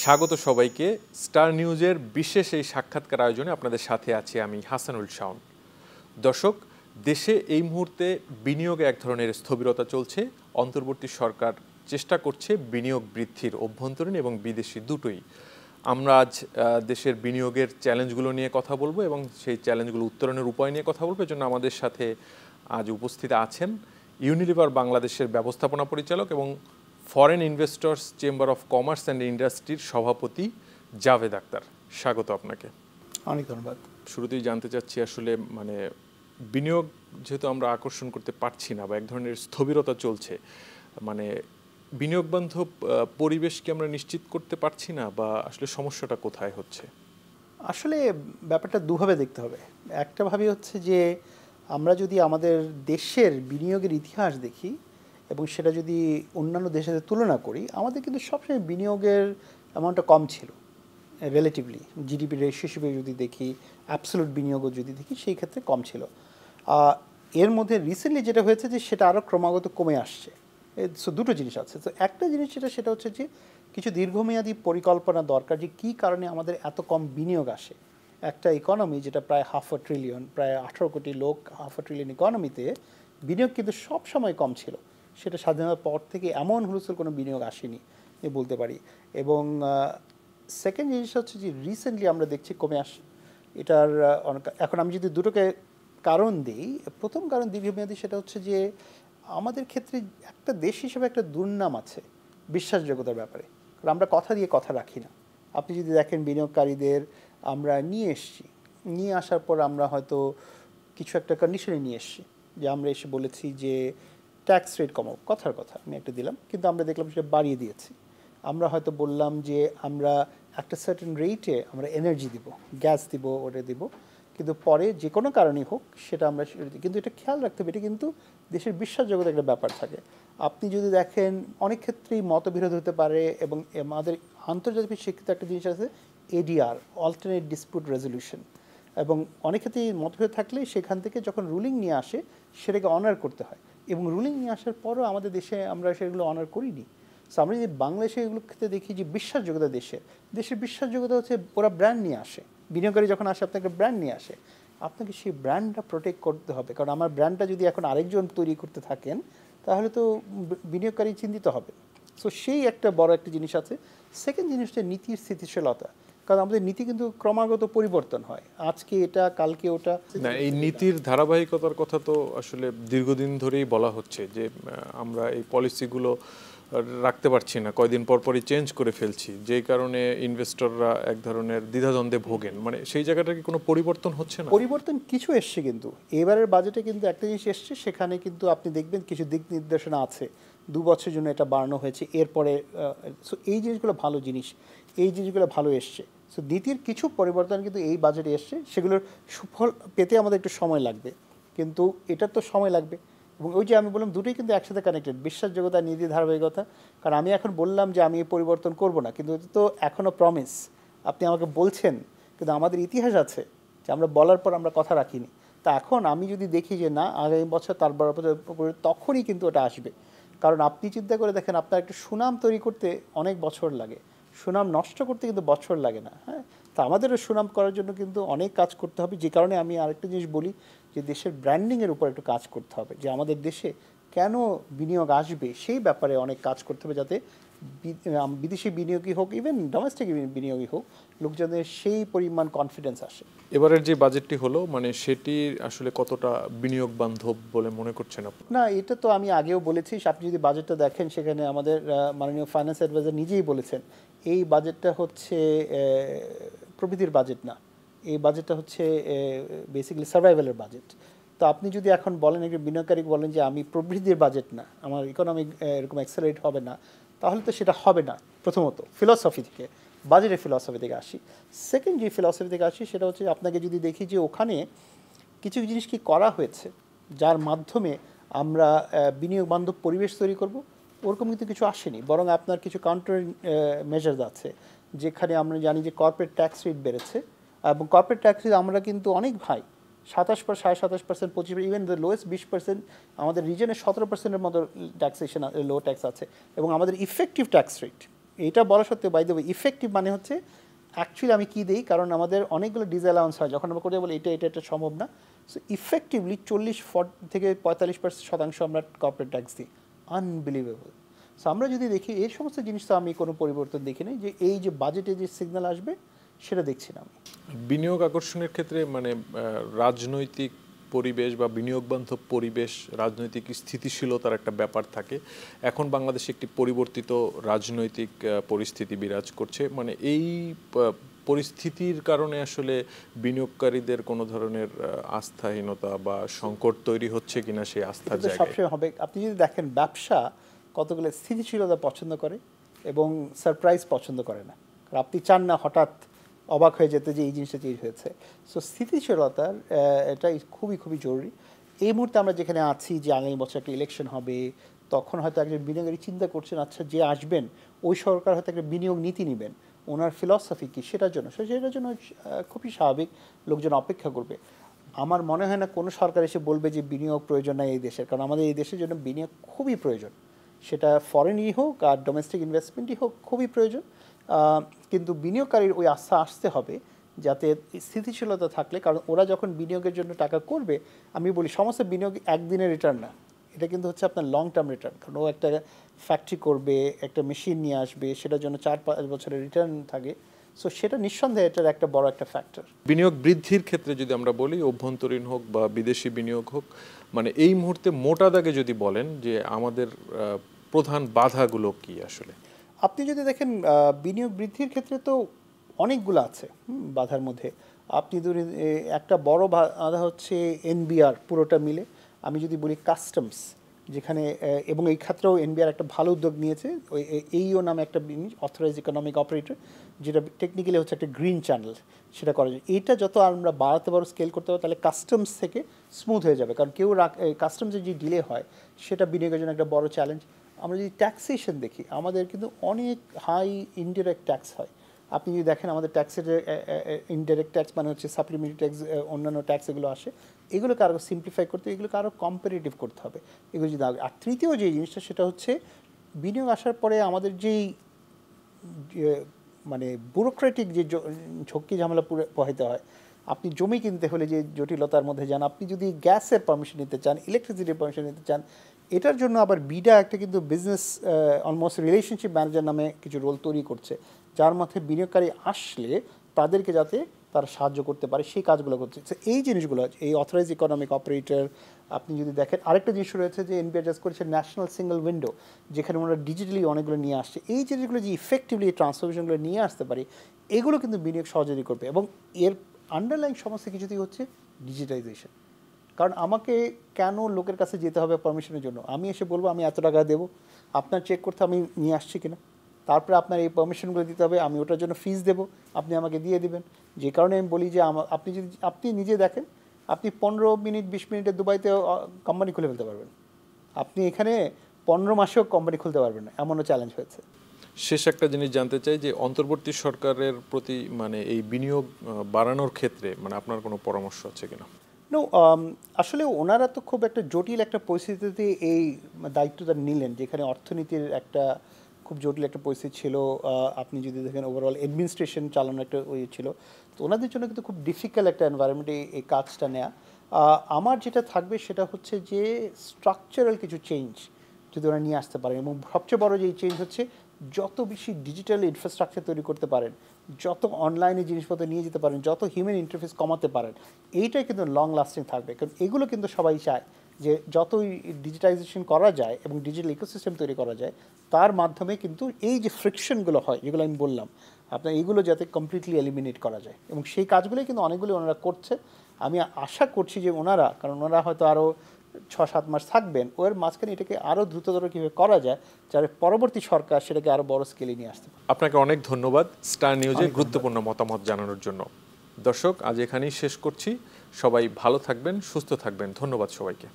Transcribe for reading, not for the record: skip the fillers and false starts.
স্বাগত সবাইকে স্টার নিউজের বিশেষ এই সাক্ষাৎকার আয়োজনে আপনাদের সাথে আছি আমি হাসানুল শাওন। দর্শক, দেশে এই মুহূর্তে বিনিয়োগে এক ধরনের স্থবিরতা চলছে। অন্তর্বর্তী সরকার চেষ্টা করছে বিনিয়োগ বৃদ্ধির, অভ্যন্তরীণ এবং বিদেশি দুটোই। আমরা আজ দেশের বিনিয়োগের চ্যালেঞ্জগুলো নিয়ে কথা বলবো এবং সেই চ্যালেঞ্জগুলো উত্তরণের উপায় নিয়ে কথা বলবো। এজন্য আমাদের সাথে আজ উপস্থিত আছেন ইউনিলিভার বাংলাদেশের ব্যবস্থাপনা পরিচালক এবং foreign investors chamber of commerce and ইন্ডাস্ট্রির সভাপতি জাভেদ আক্তার। স্বাগত আপনাকে। অনেক ধন্যবাদ। শুরুতেই জানতে চাচ্ছি, আসলে বিনিয়োগ যেহেতু আমরা আকর্ষণ করতে পারছি না বা এক ধরনের স্থবিরতা চলছে, বিনিয়োগ বান্ধব পরিবেশ কি আমরা নিশ্চিত করতে পারছি না, বা আসলে সমস্যাটা কোথায় হচ্ছে? আসলে ব্যাপারটা দুভাবে দেখতে হবে। একটা ভাবে হচ্ছে যে আমরা যদি আমাদের দেশের বিনিয়োগের ইতিহাস দেখি এবং সেটা যদি অন্যান্য দেশের সাথে তুলনা করি, আমাদের কিন্তু সবসময় বিনিয়োগের অ্যামাউন্টটা কম ছিল রিলেটিভলি। জিডিপি রেশিও হিসেবে যদি দেখি, অ্যাবসলিউট বিনিয়োগও যদি দেখি, সেই ক্ষেত্রে কম ছিল। এর মধ্যে রিসেন্টলি যেটা হয়েছে যে সেটা আরও ক্রমাগত কমে আসছে। সো দুটো জিনিস আছে। তো একটা জিনিস সেটা হচ্ছে যে কিছু দীর্ঘমেয়াদী পরিকল্পনা দরকার, যে কী কারণে আমাদের এত কম বিনিয়োগ আসে। একটা ইকোনমি যেটা প্রায় 500 ট্রিলিয়ন, প্রায় 18 কোটি লোক, 500 ট্রিলিয়ন ইকোনমিতে বিনিয়োগ কিন্তু সব সময় কম ছিল। সেটা স্বাধীনতার পর থেকে এমন হুলস্থুল কোনো বিনিয়োগ আসেনি বলতে পারি। এবং সেকেন্ড জিনিসটা হচ্ছে যে রিসেন্টলি আমরা দেখছি কমে আসে এটার অনেক। এখন আমি যদি দুটোকে কারণ দিই, প্রথম কারণ দীর্ঘমেয়াদী, সেটা হচ্ছে যে আমাদের ক্ষেত্রে একটা দেশ হিসেবে একটা দুর্নাম আছে বিশ্বাসযোগ্যতার ব্যাপারে। কারণ আমরা কথা দিয়ে কথা রাখি না। আপনি যদি দেখেন বিনিয়োগকারীদের আমরা নিয়ে আসার পর আমরা হয়তো কিছু একটা কন্ডিশনে নিয়ে এসছি, যে আমরা এসে বলেছি যে ট্যাক্স রেট কমাও, কথার কথা আমি একটা দিলাম, কিন্তু আমরা দেখলাম সেটা বাড়িয়ে দিয়েছি। আমরা হয়তো বললাম যে আমরা একটা সার্টেন রেটে আমরা এনার্জি দিব, গ্যাস দিব, ওটা দিব, কিন্তু পরে যে কোনো কারণেই হোক সেটা আমরা, কিন্তু এটা খেয়াল রাখতে হবে, এটা কিন্তু দেশের বিশ্বাসযোগ্যতার একটা ব্যাপার থাকে। আপনি যদি দেখেন অনেক ক্ষেত্রেই মতবিরোধ হতে পারে, এবং আমাদের আন্তর্জাতিক স্বীকৃত একটা জিনিস আছে এডিআর, অল্টারনেট ডিসপিউট রেজলিউশন, এবং অনেক ক্ষেত্রেই মতভেদ থাকলে সেখান থেকে যখন রুলিং নিয়ে আসে সেটাকে অনার করতে হয়। এবং রুলিং নিয়ে আসার পরও আমাদের দেশে আমরা সেগুলো অনার করিনি। সো আমরা যদি বাংলাদেশে এগুলো ক্ষেত্রে দেখি যে বিশ্বাসযোগ্যতা, দেশের বিশ্বাসযোগ্যতা হচ্ছে ওরা ব্র্যান্ড নিয়ে আসে। বিনিয়োগকারী যখন আসে আপনাকে ব্র্যান্ড নিয়ে আসে, আপনাকে সেই ব্র্যান্ডটা প্রোটেক্ট করতে হবে। কারণ আমার ব্র্যান্ডটা যদি এখন আরেকজন তৈরি করতে থাকেন, তাহলে তো বিনিয়োগকারী চিন্তিত হবে। সো সেই একটা বড় একটা জিনিস আছে। সেকেন্ড জিনিসটা নীতির স্থিতিশীলতা। কারণ আমাদের নীতি কিন্তু ক্রমাগত পরিবর্তন হয়, আজকে এটা কালকে ওটা। না, এই নীতির ধারাবাহিকতার কথা তো আসলে দীর্ঘদিন ধরেই বলা হচ্ছে যে আমরা এই পলিসিগুলো রাখতে পারছি না, কয়দিন পর পরই চেঞ্জ করে ফেলছি, যেই কারণে ইনভেস্টররা এক ধরনের দ্বিধাদ্বন্দ্বে ভোগেন। সেই জায়গাটা কি কোনো পরিবর্তন হচ্ছে না? পরিবর্তন কিছু এসছে, কিন্তু এবারের বাজেটে কিন্তু একটা জিনিস এসছে, সেখানে কিন্তু আপনি দেখবেন কিছু দিক নির্দেশনা আছে। 2 বছরের জন্য এটা বাড়ানো হয়েছে, এরপরে সো এই জিনিসগুলো ভালো জিনিস, এই জিনিসগুলো ভালো এসছে। সো নীতির কিছু পরিবর্তন কিন্তু এই বাজেটে এসছে, সেগুলোর সুফল পেতে আমাদের একটু সময় লাগবে, কিন্তু এটার তো সময় লাগবে। এবং ওই যে আমি বললাম, দুটোই কিন্তু একসাথে কানেক্টেড, বিশ্বাসযোগ্যতা, নীতি ধারাবাহিকতা। কারণ আমি এখন বললাম যে আমি পরিবর্তন করব না, কিন্তু এটা তো এখনও প্রমিস, আপনি আমাকে বলছেন, কিন্তু আমাদের ইতিহাস আছে যে আমরা বলার পর আমরা কথা রাখিনি। তা এখন আমি যদি দেখি যে না, আগামী বছর তার বরাবর, তখনই কিন্তু ওটা আসবে। কারণ আপনি চিন্তা করে দেখেন, আপনার একটা সুনাম তৈরি করতে অনেক বছর লাগে, সুনাম নষ্ট করতে কিন্তু বছর লাগে না। হ্যাঁ, তা আমাদেরও সুনাম করার জন্য কিন্তু অনেক কাজ করতে হবে। যে কারণে আমি আরেকটা জিনিস বলি, যে দেশের ব্র্যান্ডিংয়ের উপর একটু কাজ করতে হবে, যে আমাদের দেশে কেন বিনিয়োগ আসবে সেই ব্যাপারে অনেক কাজ করতে হবে, যাতে বিদেশি বিনিয়োগই হোক, ইভেন ডোমেস্টিক বিনিয়োগই হোক, লোকজনের সেই পরিমাণ কনফিডেন্স আসে। এবারের যে বাজেটটি হলো, সেটি আসলে কতটা বিনিয়োগ বান্ধব বলে মনে করছেন আপনি? না, এটা তো আমি আগেও বলেছি। আপনি যদি বাজেটটা দেখেন, সেখানে আমাদের মাননীয় ফাইন্যান্স অ্যাডভাইজার নিজেই বলেছেন এই বাজেটটা হচ্ছে প্রবৃদ্ধির বাজেট না, এই বাজেটটা হচ্ছে বেসিক্যালি সার্ভাইভালের বাজেট। তো আপনি যদি এখন বলেন, একজন বিনিয়োগকারী বলেন যে আমি প্রবৃদ্ধির বাজেট না, আমার ইকোনমিক এরকম অ্যাক্সেলারেট হবে না, তাহলে তো সেটা হবে না। প্রথমত ফিলসফি থেকে, বাজেটের ফিলসফি থেকে আসি। সেকেন্ড যে ফিলসফি থেকে আসি, সেটা হচ্ছে আপনাকে যদি দেখি যে ওখানে কিছু জিনিস কি করা হয়েছে যার মাধ্যমে আমরা বিনিয়োগ বান্ধব পরিবেশ তৈরি করব, ওরকম কিন্তু কিছু আসেনি। বরং আপনার কিছু কাউন্টার মেজার্স আছে, যেখানে আমরা জানি যে কর্পোরেট ট্যাক্স রেট বেড়েছে, এবং কর্পোরেট ট্যাক্স রেট আমরা কিন্তু অনেক 27%, 25%, ইভেন দ্য লোয়েস্ট 20%, আমাদের রিজনে 17%-এর মতো ট্যাক্সেশন, লো ট্যাক্স আছে। এবং আমাদের ইফেক্টিভ ট্যাক্স রেট এটা বলা সত্ত্বেও বাই দ্য ওয়ে ইফেক্টিভ মানে হচ্ছে অ্যাকচুয়ালি আমি কী দিই, কারণ আমাদের অনেকগুলো ডিসঅ্যালাউন্স হয় যখন আমরা করে বলি এটা সম্ভব না। সো ইফেক্টিভলি 40 থেকে 45% আমরা কর্পোরেট ট্যাক্স দিই। আনবিলিভেবল। সো আমরা যদি দেখি এই সমস্ত জিনিস তো আমি কোনো পরিবর্তন দেখি নাই, যে এই যে বাজেটে যে সিগন্যাল আসবে সেটা দেখছি না আমি। বিনিয়োগ আকর্ষণের ক্ষেত্রে মানে রাজনৈতিক পরিবেশ বা বিনিয়োগ বান্ধব পরিবেশ, রাজনৈতিক স্থিতিশীলতার একটা ব্যাপার থাকে। এখন বাংলাদেশে একটি পরিবর্তিত রাজনৈতিক পরিস্থিতি বিরাজ করছে, মানে এই পরিস্থিতির কারণে আসলে বিনিয়োগকারীদের কোনো ধরনের আস্থাহীনতা বা সংকট তৈরি হচ্ছে কিনা সেই আস্থার জায়গায় সবসময় হবে। আপনি যদি দেখেন ব্যবসা কতগুলো স্থিতিশীলতা পছন্দ করে এবং সারপ্রাইজ পছন্দ করে না, কারণ আপনি চান না হঠাৎ অবাক হয়ে যেতে যে এই জিনিসটা চেঞ্জ হয়েছে। সো স্থিতিশীলতার এটাই খুবই খুবই জরুরি। এই মুহূর্তে আমরা যেখানে আছি যে আগামী বছর একটা ইলেকশন হবে, তখন হয়তো একজন বিনিয়োগকারী চিন্তা করছেন আচ্ছা যে আসবেন ওই সরকার হয়তো একটা বিনিয়োগ নীতি নেবেন, ওনার ফিলসফি কী সেটার জন্য খুবই স্বাভাবিক লোকজন অপেক্ষা করবে। আমার মনে হয় না কোনো সরকার এসে বলবে যে বিনিয়োগ প্রয়োজন নাই এই দেশের, কারণ আমাদের এই দেশের জন্য বিনিয়োগ খুবই প্রয়োজন, সেটা ফরেনই হোক আর ডোমেস্টিক ইনভেস্টমেন্টই হোক খুবই প্রয়োজন। কিন্তু বিনিয়োগকারীর ওই আস্থা আসতে হবে যাতে স্থিতিশীলতা থাকলে, কারণ ওরা যখন বিনিয়োগের জন্য টাকা করবে, আমি বলি সমস্ত বিনিয়োগ একদিনের রিটার্ন না, এটা কিন্তু হচ্ছে আপনার লং টার্ম রিটার্ন। কারণ ও একটা ফ্যাক্টরি করবে, একটা মেশিন নিয়ে আসবে, সেটার জন্য 4-5 বছরের রিটার্ন থাকে। সো সেটা নিঃসন্দেহে এটার একটা বড় একটা ফ্যাক্টর। বিনিয়োগ বৃদ্ধির ক্ষেত্রে যদি আমরা বলি, অভ্যন্তরীণ হোক বা বিদেশি বিনিয়োগ হোক, মানে এই মুহূর্তে মোটা দাগে যদি বলেন যে আমাদের প্রধান বাধাগুলো কি আসলে? আপনি যদি দেখেন বিনিয়োগ বৃদ্ধির ক্ষেত্রে তো অনেকগুলো আছে বাধার মধ্যে। আপনি ধরুন একটা বড় বাধা হচ্ছে এনবিআর পুরোটা মিলে। আমি যদি বলি কাস্টমস, যেখানে এবং এই ক্ষেত্রেও এনবিআর একটা ভালো উদ্যোগ নিয়েছে, ওই এইও নামে একটা জিনিস, অথরাইজড ইকোনমিক অপারেটর, যেটা টেকনিক্যালি হচ্ছে একটা গ্রিন চ্যানেল, সেটা করা যায়। এইটা যত আমরা বাড়াতে পারবো, স্কেল করতে পারবো, তাহলে কাস্টমস থেকে স্মুথ হয়ে যাবে। কারণ কেউ কাস্টমসের যে ডিলে হয় সেটা বিনিয়োগের জন্য একটা বড় চ্যালেঞ্জ। আমরা যদি ট্যাক্সেশন দেখি, আমাদের কিন্তু অনেক হাই ইনডিরেক্ট ট্যাক্স হয়। আপনি যদি দেখেন আমাদের ট্যাক্সের ইনডিরেক্ট ট্যাক্স মানে হচ্ছে সাপ্লিমেন্টারি ট্যাক্স, অন্যান্য ট্যাক্স এগুলো আসে, এগুলোকে আরও সিম্পলিফাই করতে, এগুলোকে আরও কম্পারেটিভ করতে হবে এগুলো যদি। আর তৃতীয় যে জিনিসটা সেটা হচ্ছে বিনিয়োগ আসার পরে আমাদের যেই মানে ব্যুরোক্রেটিক যে ঝক্কি ঝামেলা পোহাইতে হয়, আপনি জমি কিনতে হলে যে জটিলতার মধ্যে যান, আপনি যদি গ্যাসের পারমিশন নিতে চান, ইলেকট্রিসিটির পারমিশন নিতে চান, এটার জন্য আবার বিডা একটা কিন্তু বিজনেস অলমোস্ট রিলেশনশিপ ম্যানেজার নামে কিছু রোল তৈরি করছে, যার মধ্যে বিনিয়োগকারী আসলে তাদেরকে যাতে তারা সাহায্য করতে পারে সেই কাজগুলো করছে। এই জিনিসগুলো, এই অথরাইজ ইকোনমিক অপারেটর, আপনি যদি দেখেন আরেকটা জিনিস রয়েছে যে এনবিআর জাস্ট করেছে ন্যাশনাল সিঙ্গেল উইন্ডো, যেখানে ওনারা ডিজিটালি অনেকগুলো নিয়ে আসছে। এই জিনিসগুলো যে ইফেক্টিভলি এই ট্রান্সফরমেশনগুলো নিয়ে আসতে পারি, এগুলো কিন্তু বিনিয়োগ সহযোগী করবে। এবং এর আন্ডারলাইন সমস্ত কিছুতেই হচ্ছে ডিজিটাইজেশন। কারণ আমাকে কেন লোকের কাছে যেতে হবে পারমিশনের জন্য? আমি এসে বলবো আমি এত টাকা দেবো, আপনার চেক করতে আমি নিয়ে আসছি কিনা, তারপরে আপনার এই পারমিশনগুলো দিতে হবে, আমি ওটার জন্য ফিস দেবো, আপনি আমাকে দিয়ে দিবেন। যে কারণে আমি বলি যে আপনি নিজে দেখেন, আপনি 15 মিনিট 20 মিনিটে দুবাইতে কোম্পানি খুলে ফেলতে পারবেন, আপনি এখানে 15 মাসেও কোম্পানি খুলতে পারবেন না, এমনও চ্যালেঞ্জ হয়েছে। শেষ একটা জিনিস জানতে চাই যে অন্তর্বর্তী সরকারের প্রতি মানে এই বিনিয়োগ বাড়ানোর ক্ষেত্রে মানে আপনার কোনো পরামর্শ আছে কিনা? আসলে ওনারা তো খুব একটা জটিল একটা পরিস্থিতিতে এই দায়িত্বটা নিলেন, যেখানে অর্থনীতির একটা খুব জটিল একটা পরিস্থিতি ছিল। আপনি যদি দেখেন ওভারঅল অ্যাডমিনিস্ট্রেশন চালানো একটা ছিল, তো ওনাদের জন্য কিন্তু খুব ডিফিকাল্ট একটা এনভায়রনমেন্টে এই কাজটা নেওয়া। আমার যেটা থাকবে সেটা হচ্ছে যে স্ট্রাকচারাল কিছু চেঞ্জ যদি ওরা নিয়ে আসতে পারেন, এবং সবচেয়ে বড় যে চেঞ্জ হচ্ছে যত বেশি ডিজিটাল ইনফ্রাস্ট্রাকচার তৈরি করতে পারেন, যত অনলাইনে জিনিসপত্র নিয়ে যেতে পারেন, যত হিউম্যান ইন্টারফেস কমাতে পারেন, এইটাই কিন্তু লং লাস্টিং থাকবে। কারণ এগুলো কিন্তু সবাই চায় যে যতই ডিজিটাইজেশন করা যায় এবং ডিজিটাল ইকোসিস্টেম তৈরি করা যায়, তার মাধ্যমে কিন্তু এই যে ফ্রিকশনগুলো হয় যেগুলো আমি বললাম আপনার, এইগুলো যাতে কমপ্লিটলি এলিমিনেট করা যায়, এবং সেই কাজগুলোই কিন্তু অনেকগুলো ওনারা করছে। আমি আশা করছি যে ওনারা, কারণ ওনারা হয়তো আরও 6-7 মাস থাকবেন, ওর মাঝখানে এটাকে আরও দ্রুততর কীভাবে করা যায়, যাতে পরবর্তী সরকার সেটাকে আরও বড় স্কেলে নিয়ে আসতে পারে। আপনাকে অনেক ধন্যবাদ স্টার নিউজে গুরুত্বপূর্ণ মতামত জানানোর জন্য। দর্শক, আজ এখানেই শেষ করছি। সবাই ভালো থাকবেন, সুস্থ থাকবেন। ধন্যবাদ সবাইকে।